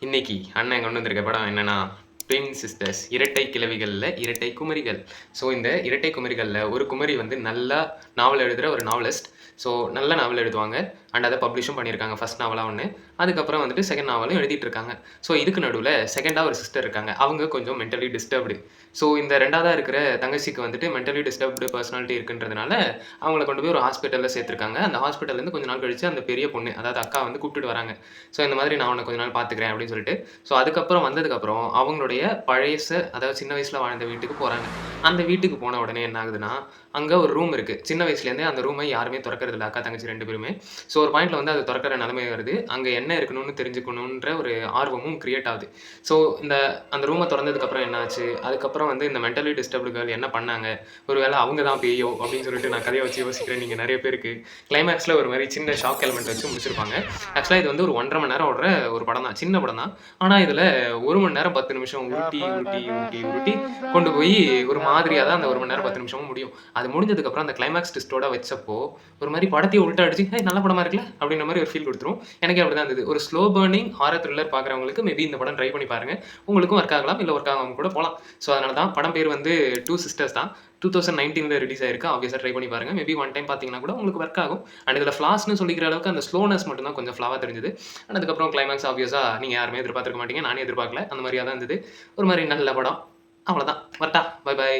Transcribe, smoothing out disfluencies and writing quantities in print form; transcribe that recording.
இன்னைக்கு அண்ணன் கொண்டு வந்திருக்க படம் என்னன்னா ட்வின் சிஸ்டர்ஸ், இரட்டை கிழவிகள்ல இரட்டை குமரிகள். ஸோ இந்த இரட்டை குமரிகள்ல ஒரு குமரி வந்து நல்லா நாவல் எழுதுற ஒரு நாவலிஸ்ட். ஸோ நல்ல நாவல் எழுதுவாங்க அண்ட் அதை பப்ளிஷும் பண்ணியிருக்காங்க ஃபர்ஸ்ட் நாவலாக ஒன்று. அதுக்கப்புறம் வந்துட்டு செகண்ட் நாவலும் எழுதிட்டு இருக்காங்க. ஸோ இதுக்கு நடுவில் செகண்டாக ஒரு சிஸ்டர் இருக்காங்க. அவங்க கொஞ்சம் மென்டலி டிஸ்டர்ப்டு. ஸோ இந்த ரெண்டாவதாக இருக்கிற தங்கச்சிக்கு வந்துட்டு மென்டலி டிஸ்டர்ப்டு பர்சனாலிட்டி இருக்குன்றதுனால அவங்கள கொண்டு போய் ஒரு ஹாஸ்பிட்டலில் சேர்த்துருக்காங்க. அந்த ஹாஸ்பிட்டல்லேருந்து கொஞ்ச நாள் கழிச்சு அந்த பெரிய பொண்ணு, அதாவது அக்கா வந்து கூப்பிட்டுட்டு வராங்க. ஸோ இந்த மாதிரி நான் உன்னை கொஞ்ச நாள் பார்த்துக்கிறேன் அப்படின்னு சொல்லிட்டு. ஸோ அதுக்கப்புறம் வந்ததுக்கப்புறம் அவங்களுடைய பழையச, அதாவது சின்ன வயசில் வாழ்ந்த வீட்டுக்கு போகிறாங்க. அந்த வீட்டுக்கு போன உடனே என்ன ஆகுதுன்னா, அங்கே ஒரு ரூம் இருக்குது. சின்ன வயசுலேருந்தே அந்த ரூமை யாருமே திறக்கிறது இல்லை, அக்கா தங்கச்சி ரெண்டு பேருமே. ஸோ ஒரு பாயிண்ட்ல வந்து அது திறக்கிற நிலைமை வருது. அங்கே என்ன இருக்கணும்னு தெரிஞ்சுக்கணுன்ற ஒரு ஆர்வமும் கிரியேட் ஆகுது. ஸோ அந்த ரூமை திறந்ததுக்கப்புறம் என்ன ஆச்சு, அதுக்கப்புறம் வந்து இந்த மென்டலி டிஸ்டர்ப்டு கேர்ள் என்ன பண்ணாங்க, ஒருவேளை அவங்க தான் பேயோ அப்படின்னு சொல்லிட்டு நான் கதையை வச்சு யோசிக்கிறேன். நீங்கள் நிறைய பேருக்கு கிளைமேக்ஸில் ஒரு மாதிரி சின்ன ஷாக் எலிமெண்ட் வச்சு முடிச்சிருப்பாங்க. ஆக்சுவலாக இது வந்து ஒரு 1.5 மணி நேரம் ஓடுற ஒரு படம் தான், சின்ன படம் தான். ஆனால் இதில் 1 மணி நேரம் 10 நிமிஷம் உருட்டி உருட்டி உருட்டி உருட்டி கொண்டு போய் ஒரு மாதிரியாக தான் அந்த 1 மணி நேரம் 10 நிமிஷமும் முடியும். அது முடிஞ்சதுக்கப்புறம் அந்த கிளைமேக்ஸ் ட்விஸ்டோட வச்சப்போ ஒரு மாதிரி படத்தையே உள்ட்டா அடிச்சு நல்ல படமா இருக்குல்ல அப்படின்ற மாதிரி ஒரு ஃபீல் கொடுத்துரும். எனக்கே அப்படி தான் இருந்தது. ஒரு ஸ்லோ பர்னிங் ஹாரர் த்ரில்லர் பார்க்குறவங்களுக்கு மேபி இந்த படம் ட்ரை பண்ணி பாருங்க. உங்களுக்கும் ஒர்க் ஆகலாம், இல்லை ஒர்க் ஆகாம கூட போகலாம். ஸோ அதனால தான் படம் பேர் வந்து டூ சிஸ்டர்ஸ் தான். 2019 ரிலீஸ் ஆயிருக்கு. ஆப்வியஸாக ட்ரை பண்ணி பாருங்க. மேபி ஒன் டைம் பார்த்தீங்கன்னா கூட உங்களுக்கு ஒர்க் ஆகும். அண்ட் இதில் ஃப்ளாஸ்னு சொல்லிக்கிற அளவுக்கு அந்த ஸ்லோனஸ் மட்டும் தான் கொஞ்சம் ஃப்ளாவாக தெரிஞ்சது. அண்ட் அதுக்கப்புறம் கிளைமேக்ஸ் ஆப்வியஸாக நீங்கள் யாருமே எதிர்பார்த்துருக்க மாட்டீங்க, நானே எதிர்பார்க்கல. அந்த மாதிரியாக தான் இருந்தது. ஒரு மாதிரி நல்ல படம். அவ்வளோதான். வரட்டா, பை பை.